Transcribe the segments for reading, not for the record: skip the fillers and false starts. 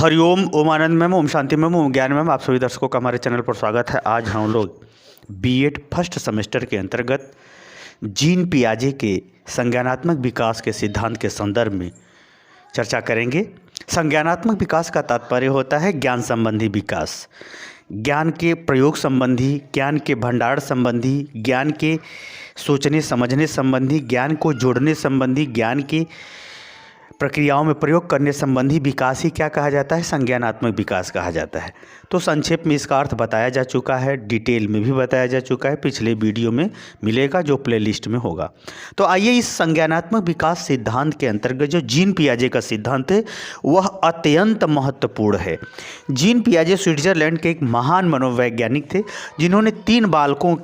हरिओम, ओम आनंद ma'am, Om Shanti ma'am, ओम ज्ञान ma'am, आप सभी दर्शकों का हमारे चैनल पर स्वागत है। आज हम लोग बीएड फर्स्ट सेमेस्टर के अंतर्गत जीन पियाजे के संज्ञानात्मक विकास के सिद्धांत के संदर्भ में चर्चा करेंगे। संज्ञानात्मक विकास का तात्पर्य होता है ज्ञान संबंधी विकास, ज्ञान के प्रयोग संबंधी, ज्ञान के भंडार संबंधी, ज्ञान के सोचने समझने संबंधी, ज्ञान को जोड़ने संबंधी, ज्ञान की प्रक्रियाओं में प्रयोग करने संबंधी विकास ही क्या कहा जाता है? संज्ञानात्मक विकास कहा जाता है। तो संक्षेप में इसका अर्थ बताया जा चुका है, डिटेल में भी बताया जा चुका है, पिछले वीडियो में मिलेगा जो प्लेलिस्ट में होगा। तो आइए इस संज्ञानात्मक विकास सिद्धांत के अंतर्गत जो जीन पियाजे का सिद्धांत है वह अत्यंत महत्वपूर्ण है। जीन पियाजे स्विट्जरलैंड के एक महान मनोवैज्ञानिक थे जिन्होंने तीन बालकों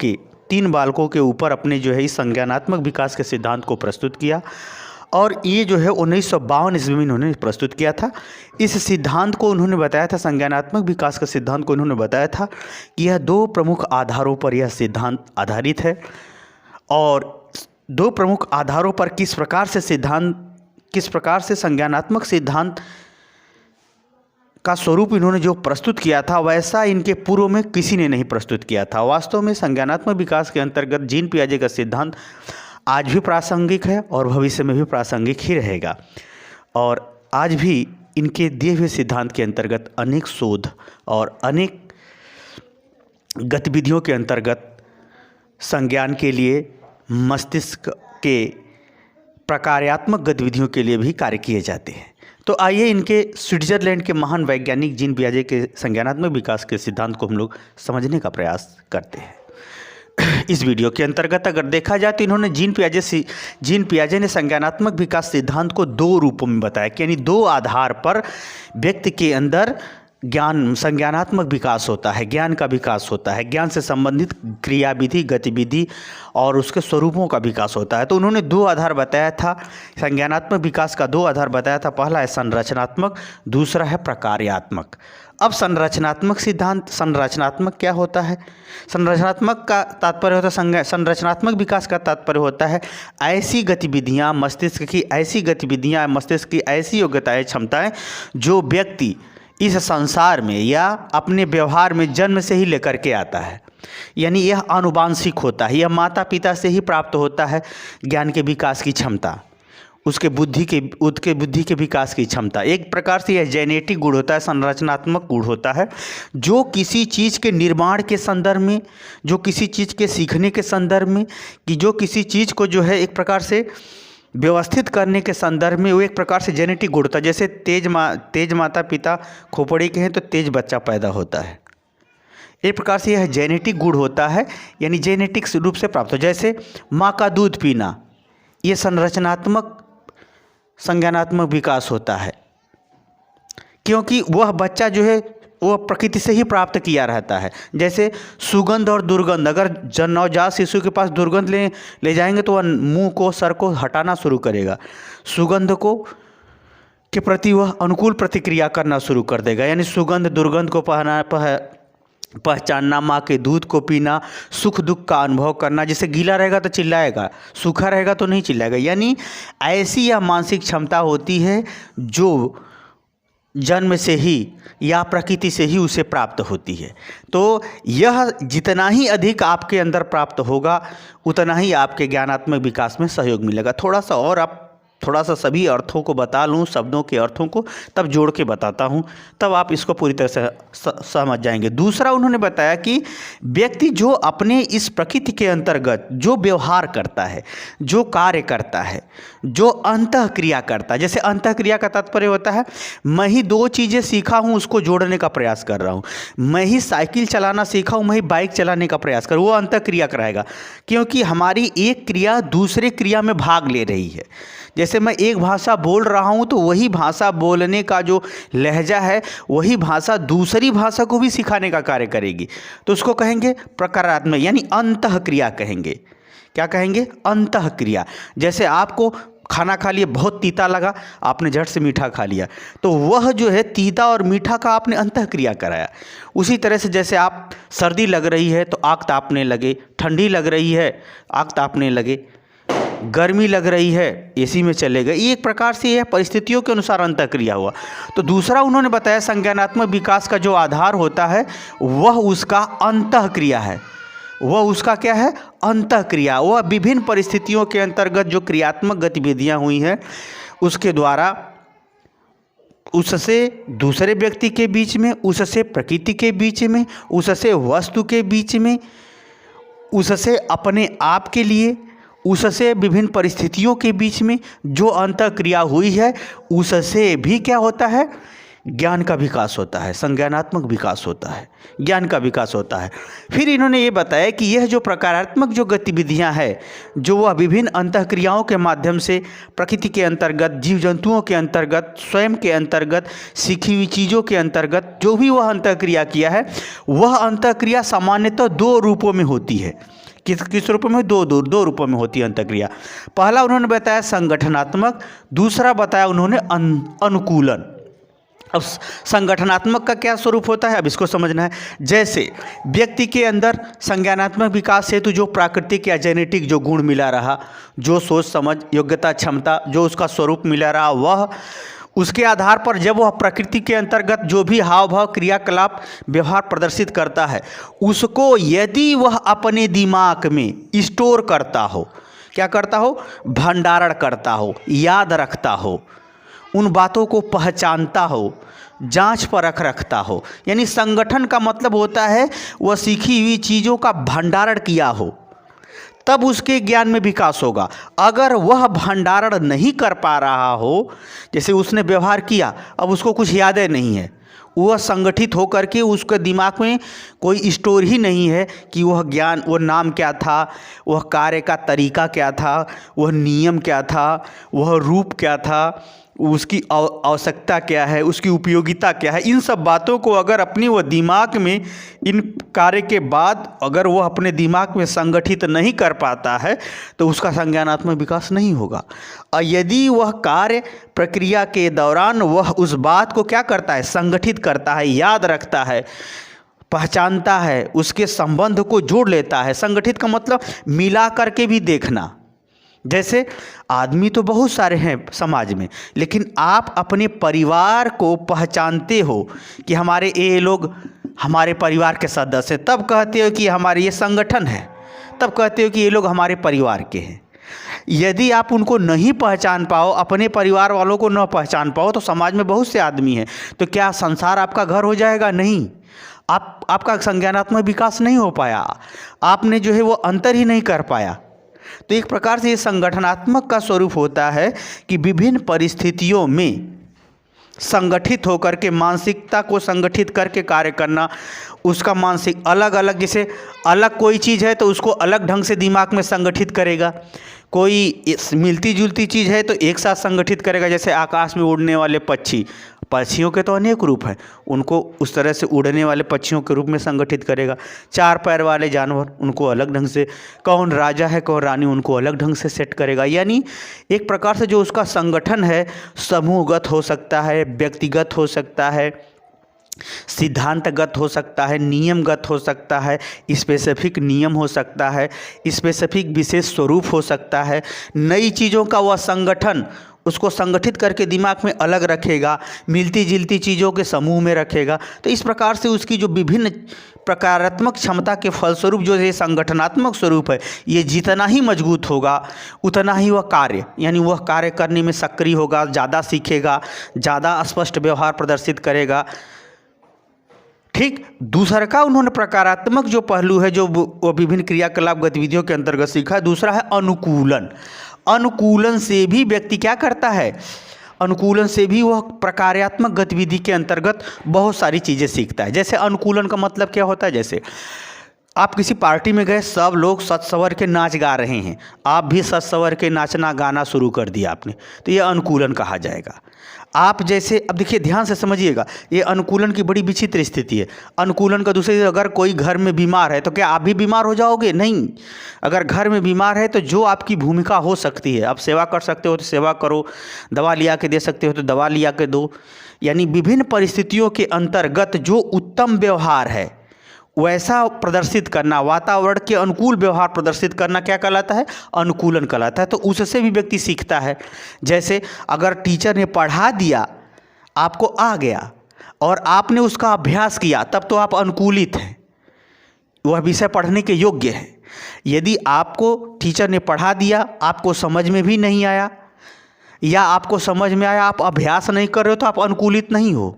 के ऊपर अपने जो है इस संज्ञानात्मक विकास के सिद्धांत को प्रस्तुत किया और ये जो है 1952 ईस्वी में इन्होंने प्रस्तुत किया था। इस सिद्धांत को उन्होंने बताया था, संज्ञानात्मक विकास का सिद्धांत को उन्होंने बताया था कि यह दो प्रमुख आधारों पर यह सिद्धांत आधारित है। और दो प्रमुख आधारों पर किस प्रकार से संज्ञानात्मक सिद्धांत का स्वरूप इन्होंने जो प्रस्तुत किया था वैसा इनके पूर्व में किसी ने नहीं प्रस्तुत किया था। वास्तव में संज्ञानात्मक विकास के अंतर्गत जीन पियाजे का सिद्धांत आज भी प्रासंगिक है और भविष्य में भी प्रासंगिक ही रहेगा। और आज भी इनके दिए हुए सिद्धांत के अंतर्गत अनेक शोध और अनेक गतिविधियों के अंतर्गत संज्ञान के लिए, मस्तिष्क के प्रकार्यात्मक गतिविधियों के लिए भी कार्य किए जाते हैं। तो आइए इनके स्विट्जरलैंड के महान वैज्ञानिक जीन पियाजे के संज्ञानात्मक विकास के सिद्धांत को हम लोग समझने का प्रयास करते हैं। इस वीडियो के अंतर्गत अगर देखा जाए तो इन्होंने जीन पियाजे ने संज्ञानात्मक विकास सिद्धांत को दो रूपों में बताया कि यानी दो आधार पर व्यक्ति के अंदर संज्ञानात्मक विकास होता है, ज्ञान का विकास होता है, ज्ञान से संबंधित क्रियाविधि, गतिविधि और उसके स्वरूपों का विकास होता है। तो उन्होंने दो आधार बताया था, संज्ञानात्मक विकास का दो आधार बताया था। पहला है संरचनात्मक, दूसरा है प्रकार्यात्मक। अब संरचनात्मक क्या होता है? संरचनात्मक का तात्पर्य होता है, संरचनात्मक विकास का तात्पर्य होता है ऐसी गतिविधियाँ, मस्तिष्क की ऐसी गतिविधियाँ, मस्तिष्क की ऐसी योग्यताएं, क्षमताएं जो व्यक्ति इस संसार में या अपने व्यवहार में जन्म से ही लेकर के आता है। यानी यह आनुवांशिक होता है, यह माता पिता से ही प्राप्त होता है। ज्ञान के विकास की क्षमता, उसके बुद्धि के विकास की क्षमता, एक प्रकार से यह जेनेटिक गुण होता है, संरचनात्मक गुण होता है जो किसी चीज़ के निर्माण के संदर्भ में, जो किसी चीज़ के सीखने के संदर्भ में, कि जो किसी चीज़ को जो है एक प्रकार से व्यवस्थित करने के संदर्भ में वो एक प्रकार से जेनेटिक गुण होता है। जैसे तेज माता पिता खोपड़ी के हैं तो तेज बच्चा पैदा होता है। एक प्रकार से यह जेनेटिक गुण होता है, यानी जेनेटिक रूप से प्राप्त हो। जैसे माँ का दूध पीना, ये संज्ञानात्मक विकास होता है, क्योंकि वह बच्चा जो है वह प्रकृति से ही प्राप्त किया रहता है। जैसे सुगंध और दुर्गंध, अगर नवजात शिशु के पास दुर्गंध ले जाएंगे तो वह मुंह को, सर को हटाना शुरू करेगा, सुगंध के प्रति वह अनुकूल प्रतिक्रिया करना शुरू कर देगा। यानी सुगंध दुर्गंध को पहचानना, माँ के दूध को पीना, सुख दुख का अनुभव करना। जैसे गीला रहेगा तो चिल्लाएगा, सूखा रहेगा तो नहीं चिल्लाएगा। यानी ऐसी यह मानसिक क्षमता होती है जो जन्म से ही या प्रकृति से ही उसे प्राप्त होती है। तो यह जितना ही अधिक आपके अंदर प्राप्त होगा उतना ही आपके ज्ञानात्मक विकास में सहयोग मिलेगा। थोड़ा सा सभी अर्थों को बता लूँ, शब्दों के अर्थों को तब जोड़ के बताता हूँ, तब आप इसको पूरी तरह से समझ जाएंगे। दूसरा उन्होंने बताया कि व्यक्ति जो अपने इस प्रकृति के अंतर्गत जो व्यवहार करता है, जो कार्य करता है, जो अंतःक्रिया करता है, जैसे अंतःक्रिया का तात्पर्य होता है मैं ही दो चीज़ें सीखा हूँ उसको जोड़ने का प्रयास कर रहा हूँ, मैं ही साइकिल चलाना सीखा हूँ, मैं ही बाइक चलाने का प्रयास कर, वो अंतःक्रिया कराएगा, क्योंकि हमारी एक क्रिया दूसरे क्रिया में भाग ले रही है। जैसे मैं एक भाषा बोल रहा हूँ तो वही भाषा बोलने का जो लहजा है वही भाषा दूसरी भाषा को भी सिखाने का कार्य करेगी। तो उसको कहेंगे प्रकारात्मक, यानी अंतःक्रिया कहेंगे। क्या कहेंगे? अंतःक्रिया। जैसे आपको खाना खा लिया, बहुत तीता लगा, आपने झट से मीठा खा लिया, तो वह जो है तीता और मीठा का आपने अंतःक्रिया कराया। उसी तरह से जैसे आप सर्दी लग रही है तो आग तापने लगे, ठंडी लग रही है आग तापने लगे, गर्मी लग रही है, एसी में चले गए। ये एक प्रकार से यह परिस्थितियों के अनुसार अंतःक्रिया हुआ। तो दूसरा उन्होंने बताया संज्ञानात्मक विकास का जो आधार होता है वह उसका अंतःक्रिया है। वह उसका क्या है? अंतःक्रिया। वह विभिन्न परिस्थितियों के अंतर्गत जो क्रियात्मक गतिविधियां हुई हैं उसके द्वारा उससे दूसरे व्यक्ति के बीच में, उससे प्रकृति के बीच में, उससे वस्तु के बीच में, उससे अपने आप के लिए, उससे विभिन्न परिस्थितियों के बीच में जो अंतःक्रिया हुई है उससे भी क्या होता है? ज्ञान का विकास होता है, संज्ञानात्मक विकास होता है, ज्ञान का विकास होता है। फिर इन्होंने ये बताया कि यह जो प्रकारात्मक जो गतिविधियां हैं जो वह विभिन्न अंतःक्रियाओं के माध्यम से प्रकृति के अंतर्गत, जीव जंतुओं के अंतर्गत, स्वयं के अंतर्गत, सीखी हुई चीज़ों के अंतर्गत जो भी वह अंतःक्रिया किया है वह अंतःक्रिया सामान्यतः दो रूपों में होती है। किस रूप में? दो रूपों में होती है अंतःक्रिया। पहला उन्होंने बताया संगठनात्मक, दूसरा बताया उन्होंने अनुकूलन। अब संगठनात्मक का क्या स्वरूप होता है, अब इसको समझना है। जैसे व्यक्ति के अंदर संज्ञानात्मक विकास हेतु जो प्राकृतिक या जेनेटिक जो गुण मिला रहा, जो सोच समझ, योग्यता, क्षमता, जो उसका स्वरूप मिला रहा, वह उसके आधार पर जब वह प्रकृति के अंतर्गत जो भी हाव भाव, क्रियाकलाप, व्यवहार प्रदर्शित करता है उसको यदि वह अपने दिमाग में स्टोर करता हो, क्या करता हो? भंडारण करता हो, याद रखता हो, उन बातों को पहचानता हो, जांच परख रखता हो। यानी संगठन का मतलब होता है वह सीखी हुई चीज़ों का भंडारण किया हो, तब उसके ज्ञान में विकास होगा। अगर वह भंडारण नहीं कर पा रहा हो, जैसे उसने व्यवहार किया, अब उसको कुछ यादें नहीं है, वह संगठित होकर के उसके दिमाग में कोई स्टोर ही नहीं है कि वह ज्ञान, वह नाम क्या था, वह कार्य का तरीका क्या था, वह नियम क्या था, वह रूप क्या था, उसकी आवश्यकता क्या है, उसकी उपयोगिता क्या है, इन सब बातों को अगर अपनी वह दिमाग में इन कार्य के बाद अगर वह अपने दिमाग में संगठित नहीं कर पाता है तो उसका संज्ञानात्मक विकास नहीं होगा। और यदि वह कार्य प्रक्रिया के दौरान वह उस बात को क्या करता है? संगठित करता है, याद रखता है, पहचानता है, उसके संबंध को जोड़ लेता है। संगठित का मतलब मिला करके भी देखना। जैसे आदमी तो बहुत सारे हैं समाज में, लेकिन आप अपने परिवार को पहचानते हो कि हमारे ये लोग हमारे परिवार के सदस्य हैं, तब कहते हो कि हमारे ये संगठन है, तब कहते हो कि ये लोग हमारे परिवार के हैं। यदि आप उनको नहीं पहचान पाओ, अपने परिवार वालों को न पहचान पाओ, तो समाज में बहुत से आदमी हैं, तो क्या संसार आपका घर हो जाएगा? नहीं। आपका संज्ञानात्मक विकास नहीं हो पाया, आपने जो है वो अंतर ही नहीं कर पाया। तो एक प्रकार से ये संगठनात्मक का स्वरूप होता है कि विभिन्न परिस्थितियों में संगठित होकर के, मानसिकता को संगठित करके कार्य करना, उसका मानसिक अलग अलग, जैसे अलग कोई चीज़ है तो उसको अलग ढंग से दिमाग में संगठित करेगा, कोई मिलती जुलती चीज़ है तो एक साथ संगठित करेगा। जैसे आकाश में उड़ने वाले पक्षी, पक्षियों के तो अनेक रूप हैं, उनको उस तरह से उड़ने वाले पक्षियों के रूप में संगठित करेगा। चार पैर वाले जानवर, उनको अलग ढंग से, कौन राजा है कौन रानी, उनको अलग ढंग से सेट करेगा। यानी एक प्रकार से जो उसका संगठन है समूहगत हो सकता है, व्यक्तिगत हो सकता है, सिद्धांतगत हो सकता है, नियमगत हो सकता है, स्पेसिफिक नियम हो सकता है, स्पेसिफिक विशेष स्वरूप हो सकता है। नई चीज़ों का वह संगठन उसको संगठित करके दिमाग में अलग रखेगा, मिलती जुलती चीज़ों के समूह में रखेगा। तो इस प्रकार से उसकी जो विभिन्न प्रकारात्मक क्षमता के फलस्वरूप जो ये संगठनात्मक स्वरूप है, ये जितना ही मजबूत होगा उतना ही वह कार्य, यानी वह कार्य करने में सक्रिय होगा, ज़्यादा सीखेगा, ज़्यादा स्पष्ट व्यवहार प्रदर्शित करेगा। ठीक। दूसरा का उन्होंने प्रकारात्मक जो पहलू है जो वो विभिन्न क्रियाकलाप गतिविधियों के अंतर्गत सीखा। दूसरा है अनुकूलन। अनुकूलन से भी व्यक्ति क्या करता है? अनुकूलन से भी वह प्रकार्यात्मक गतिविधि के अंतर्गत बहुत सारी चीज़ें सीखता है। जैसे अनुकूलन का मतलब क्या होता है? जैसे आप किसी पार्टी में गए, सब लोग सज सवर के नाच गा रहे हैं, आप भी सज सवर के नाचना गाना शुरू कर दिया आपने, तो यह अनुकूलन कहा जाएगा। आप जैसे, अब देखिए ध्यान से समझिएगा, ये अनुकूलन की बड़ी विचित्र स्थिति है। अनुकूलन का दूसरी, अगर कोई घर में बीमार है तो क्या आप भी बीमार हो जाओगे? नहीं। अगर घर में बीमार है तो जो आपकी भूमिका हो सकती है, आप सेवा कर सकते हो तो सेवा करो, दवा लिया के दे सकते हो तो दवा लिया के दो। यानी विभिन्न परिस्थितियों के अंतर्गत जो उत्तम व्यवहार है वैसा प्रदर्शित करना, वातावरण के अनुकूल व्यवहार प्रदर्शित करना क्या कहलाता है? अनुकूलन कहलाता है। तो उससे भी व्यक्ति सीखता है। जैसे अगर टीचर ने पढ़ा दिया, आपको आ गया और आपने उसका अभ्यास किया, तब तो आप अनुकूलित हैं, वह विषय पढ़ने के योग्य है। यदि आपको टीचर ने पढ़ा दिया, आपको समझ में भी नहीं आया, या आपको समझ में आया आप अभ्यास नहीं कर रहे हो, तो आप अनुकूलित नहीं हो।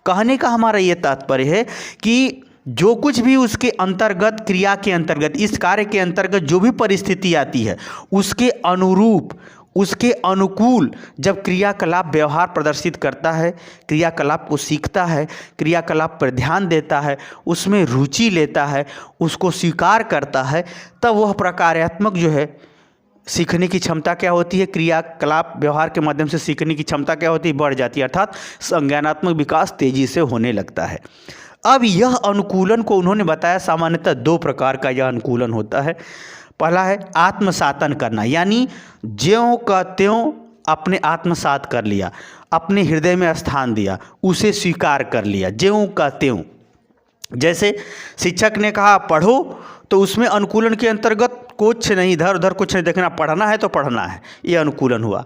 कहने का हमारा ये तात्पर्य है कि जो कुछ भी उसके अंतर्गत, क्रिया के अंतर्गत, इस कार्य के अंतर्गत जो भी परिस्थिति आती है, उसके अनुरूप, उसके अनुकूल जब क्रियाकलाप व्यवहार प्रदर्शित करता है, क्रियाकलाप को सीखता है, क्रियाकलाप पर ध्यान देता है, उसमें रुचि लेता है, उसको स्वीकार करता है, तब वह प्रकार्यात्मक जो है सीखने की क्षमता क्या होती है, क्रियाकलाप व्यवहार के माध्यम से सीखने की क्षमता क्या होती है, बढ़ जाती है। अर्थात संज्ञानात्मक विकास तेजी से होने लगता है। अब यह अनुकूलन को उन्होंने बताया सामान्यतः 2 प्रकार का यह अनुकूलन होता है। पहला है आत्मसातन करना, यानी ज्यों का त्यों अपने आत्मसात कर लिया, अपने हृदय में स्थान दिया, उसे स्वीकार कर लिया, ज्यों का त्यों। जैसे शिक्षक ने कहा पढ़ो, तो उसमें अनुकूलन के अंतर्गत कुछ नहीं, इधर उधर कुछ नहीं देखना, पढ़ना है तो पढ़ना है, ये अनुकूलन हुआ।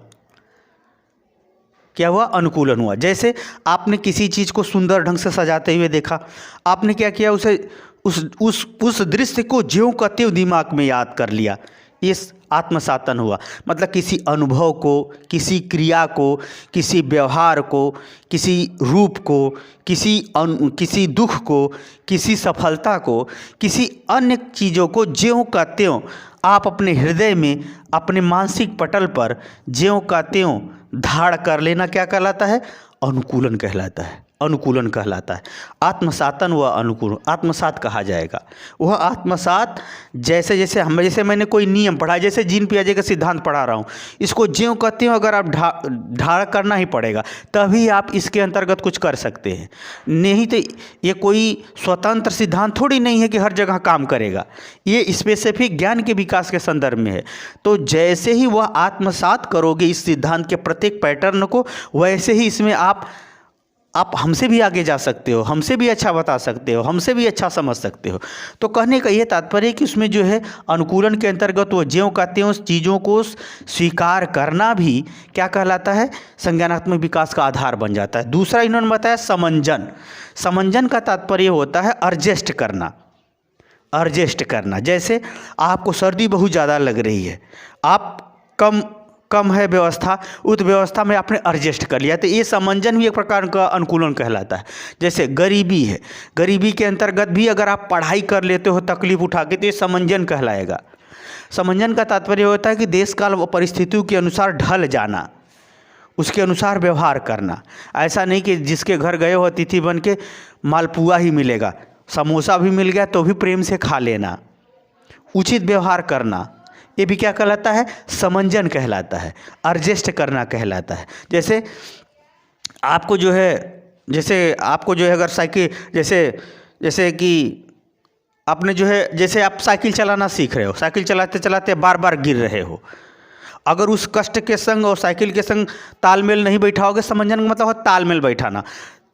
क्या हुआ? अनुकूलन हुआ। जैसे आपने किसी चीज़ को सुंदर ढंग से सजाते हुए देखा, आपने क्या किया, उसे उस दृश्य को ज्यों का त्यों दिमाग में याद कर लिया, ये आत्मसातन हुआ। मतलब किसी अनुभव को, किसी क्रिया को, किसी व्यवहार को, किसी रूप को, किसी दुख को, किसी सफलता को, किसी अन्य चीज़ों को ज्यों का त्यों आप अपने हृदय में, अपने मानसिक पटल पर ज्यों का त्यों धारण कर लेना क्या कहलाता है? अनुकूलन कहलाता है। अनुकूलन कहलाता है। आत्मसातन व अनुकूलन, आत्मसात कहा जाएगा। वह आत्मसात जैसे मैंने कोई नियम पढ़ा, जैसे जीन पियाजे का सिद्धांत पढ़ा रहा हूँ, इसको ज्यों कहते हो अगर आप ढाल करना ही पड़ेगा, तभी आप इसके अंतर्गत कुछ कर सकते हैं। नहीं तो ये कोई स्वतंत्र सिद्धांत थोड़ी नहीं है कि हर जगह काम करेगा, ये स्पेसिफिक ज्ञान के विकास के संदर्भ में है। तो जैसे ही वह आत्मसात करोगे इस सिद्धांत के प्रत्येक पैटर्न को, वैसे ही इसमें आप हमसे भी आगे जा सकते हो, हमसे भी अच्छा बता सकते हो, हमसे भी अच्छा समझ सकते हो। तो कहने का ये तात्पर्य है कि उसमें जो है अनुकूलन के अंतर्गत वो ज्यों का त्यों चीज़ों को स्वीकार करना भी क्या कहलाता है? संज्ञानात्मक विकास का आधार बन जाता है। दूसरा इन्होंने बताया समंजन। समंजन का तात्पर्य होता है एडजस्ट करना। एडजस्ट करना, जैसे आपको सर्दी बहुत ज़्यादा लग रही है, आप कम है व्यवस्था, उस व्यवस्था में आपने एडजस्ट कर लिया, तो ये समंजन भी एक प्रकार का अनुकूलन कहलाता है। जैसे गरीबी है, गरीबी के अंतर्गत भी अगर आप पढ़ाई कर लेते हो तकलीफ उठा के, तो ये समंजन कहलाएगा। समंजन का तात्पर्य होता है कि देश काल व परिस्थितियों के अनुसार ढल जाना, उसके अनुसार व्यवहार करना। ऐसा नहीं कि जिसके घर गए हो अतिथि बन के मालपुआ ही मिलेगा, समोसा भी मिल गया तो भी प्रेम से खा लेना, उचित व्यवहार करना, ये भी क्या कहलाता है? समंजन कहलाता है, एडजस्ट करना कहलाता है। जैसे आपको जो है अगर साइकिल, जैसे कि आपने जो है, जैसे आप साइकिल चलाना सीख रहे हो, साइकिल चलाते चलाते बार बार गिर रहे हो, अगर उस कष्ट के संग और साइकिल के संग तालमेल नहीं बैठाओगे, समंजन का मतलब है तालमेल बैठाना,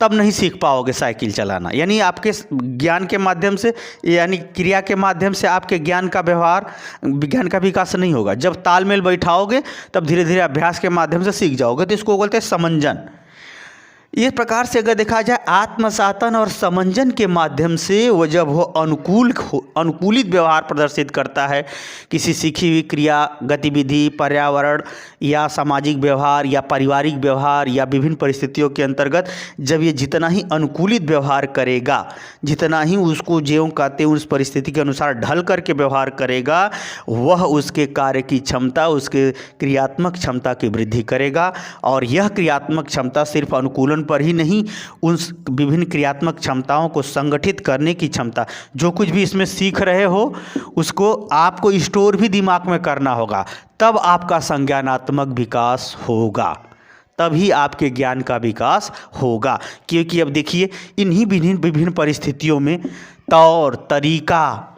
तब नहीं सीख पाओगे साइकिल चलाना। यानी आपके ज्ञान के माध्यम से, यानी क्रिया के माध्यम से आपके ज्ञान का विकास नहीं होगा। जब तालमेल बैठाओगे तब धीरे धीरे अभ्यास के माध्यम से सीख जाओगे। तो इसको बोलते हैं समंजन। इस प्रकार से अगर देखा जाए, आत्मसातन और समंजन के माध्यम से वो जब वो अनुकूलित व्यवहार प्रदर्शित करता है, किसी सीखी हुई क्रिया, गतिविधि, पर्यावरण या सामाजिक व्यवहार या पारिवारिक व्यवहार या विभिन्न परिस्थितियों के अंतर्गत जब ये जितना ही अनुकूलित व्यवहार करेगा, जितना ही उसको ज्यों का त्यों उस परिस्थिति के अनुसार ढल करके व्यवहार करेगा, वह उसके कार्य की क्षमता, उसके क्रियात्मक क्षमता की वृद्धि करेगा। और यह क्रियात्मक क्षमता सिर्फ अनुकूलन पर ही नहीं, उन विभिन्न क्रियात्मक क्षमताओं को संगठित करने की क्षमता, जो कुछ भी इसमें सीख रहे हो उसको आपको स्टोर भी दिमाग में करना होगा, तब आपका संज्ञानात्मक विकास होगा, तभी आपके ज्ञान का विकास होगा। क्योंकि अब देखिए, इन्हीं विभिन्न परिस्थितियों में तौर तरीका,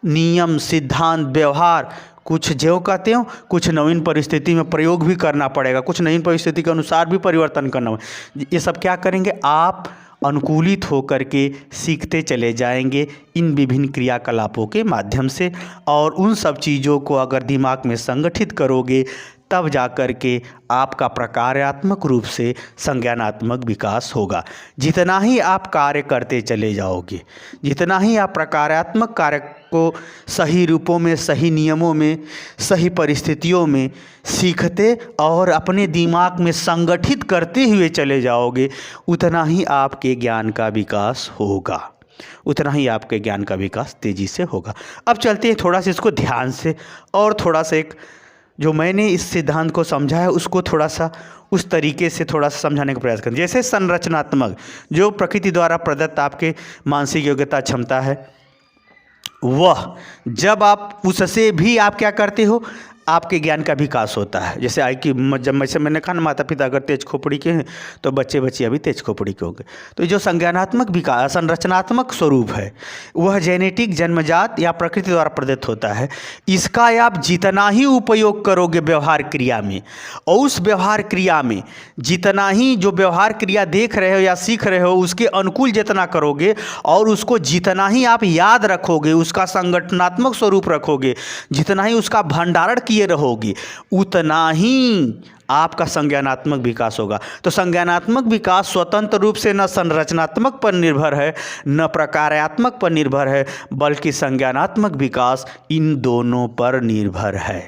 नियम, सिद्धांत, व्यवहार, कुछ ज्यों का त्यों, कुछ नवीन परिस्थिति में प्रयोग भी करना पड़ेगा, कुछ नवीन परिस्थिति के अनुसार भी परिवर्तन करना होगा। ये सब क्या करेंगे? आप अनुकूलित होकर के सीखते चले जाएंगे इन विभिन्न क्रियाकलापों के माध्यम से। और उन सब चीज़ों को अगर दिमाग में संगठित करोगे तब जा कर के आपका प्रकार्यात्मक रूप से संज्ञानात्मक विकास होगा। जितना ही आप कार्य करते चले जाओगे, जितना ही आप प्रकार्यात्मक कार्य को सही रूपों में, सही नियमों में, सही परिस्थितियों में सीखते और अपने दिमाग में संगठित करते हुए चले जाओगे, उतना ही आपके ज्ञान का विकास होगा, उतना ही आपके ज्ञान का विकास तेज़ी से होगा। अब चलते हैं थोड़ा सा इसको ध्यान से और थोड़ा सा एक जो मैंने इस सिद्धांत को समझा है उसको थोड़ा सा उस तरीके से थोड़ा सा समझाने का प्रयास करें। जैसे संरचनात्मक जो प्रकृति द्वारा प्रदत्त आपके मानसिक योग्यता क्षमता है, वह जब आप उससे भी आप क्या करते हो, आपके ज्ञान का विकास होता है। जैसे जब मैंने कहा ना, माता पिता अगर तेज खोपड़ी के हैं तो बच्चे बच्चियाँ भी तेज खोपड़ी के होंगे। तो जो संज्ञानात्मक विकास, संरचनात्मक स्वरूप है, वह जेनेटिक, जन्मजात या प्रकृति द्वारा प्रदत्त होता है। इसका आप जितना ही उपयोग करोगे व्यवहार क्रिया में, और उस व्यवहार क्रिया में जितना ही जो व्यवहार क्रिया देख रहे हो या सीख रहे हो उसके अनुकूल जितना करोगे और उसको जितना ही आप याद रखोगे, उसका संगठनात्मक स्वरूप रखोगे, जितना ही उसका भंडारण किए रहोगे, उतना ही आपका संज्ञानात्मक विकास होगा। तो संज्ञानात्मक विकास स्वतंत्र रूप से न संरचनात्मक पर निर्भर है न प्रकार्यात्मक पर निर्भर है, बल्कि संज्ञानात्मक विकास इन दोनों पर निर्भर है।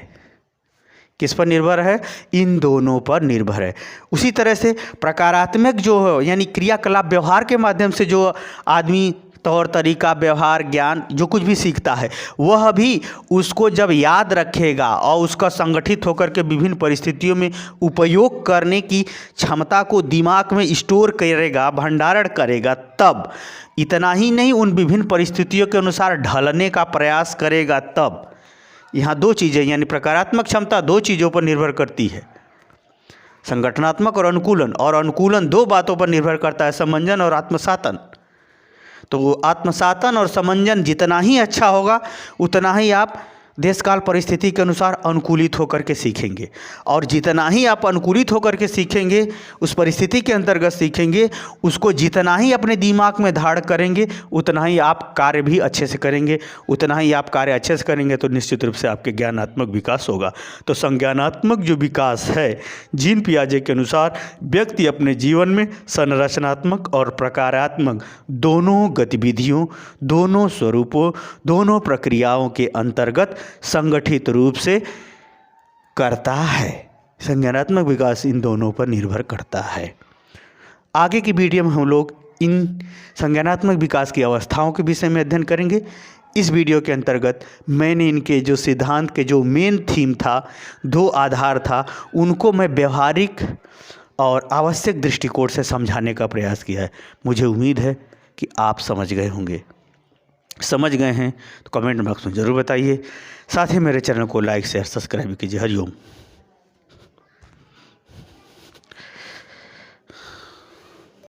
किस पर निर्भर है? इन दोनों पर निर्भर है। उसी तरह से प्रकारात्मक जो है यानी क्रियाकलाप व्यवहार के माध्यम से जो आदमी तौर तरीका, व्यवहार, ज्ञान जो कुछ भी सीखता है, वह भी उसको जब याद रखेगा और उसका संगठित होकर के विभिन्न परिस्थितियों में उपयोग करने की क्षमता को दिमाग में स्टोर करेगा, भंडारण करेगा, तब इतना ही नहीं उन विभिन्न परिस्थितियों के अनुसार ढलने का प्रयास करेगा। तब यहाँ दो चीज़ें यानी प्रकारात्मक क्षमता दो चीज़ों पर निर्भर करती है, संगठनात्मक और अनुकूलन। और अनुकूलन दो बातों पर निर्भर करता है, समंजन और आत्मसातन। तो आत्मसातन और समंजन जितना ही अच्छा होगा उतना ही आप देश काल परिस्थिति के अनुसार अनुकूलित होकर के सीखेंगे। और जितना ही आप अनुकूलित होकर के सीखेंगे, उस परिस्थिति के अंतर्गत सीखेंगे, उसको जितना ही अपने दिमाग में धारण करेंगे, उतना ही आप कार्य भी अच्छे से करेंगे। उतना ही आप कार्य अच्छे से करेंगे तो निश्चित रूप से आपके ज्ञानात्मक विकास होगा। तो संज्ञानात्मक जो विकास है, जीन पियाजे के अनुसार व्यक्ति अपने जीवन में संरचनात्मक और प्रकारात्मक दोनों गतिविधियों, दोनों स्वरूपों, दोनों प्रक्रियाओं के अंतर्गत संगठित रूप से करता है। संज्ञानात्मक विकास इन दोनों पर निर्भर करता है। आगे की वीडियो में हम लोग इन संज्ञानात्मक विकास की अवस्थाओं के विषय में अध्ययन करेंगे। इस वीडियो के अंतर्गत मैंने इनके जो सिद्धांत के जो मेन थीम था, दो आधार था, उनको मैं व्यवहारिक और आवश्यक दृष्टिकोण से समझाने का प्रयास किया है। मुझे उम्मीद है कि आप समझ गए होंगे। समझ गए हैं तो कमेंट बॉक्स में ज़रूर बताइए। साथ ही मेरे चैनल को लाइक, शेयर, सब्सक्राइब कीजिए। हरिओम।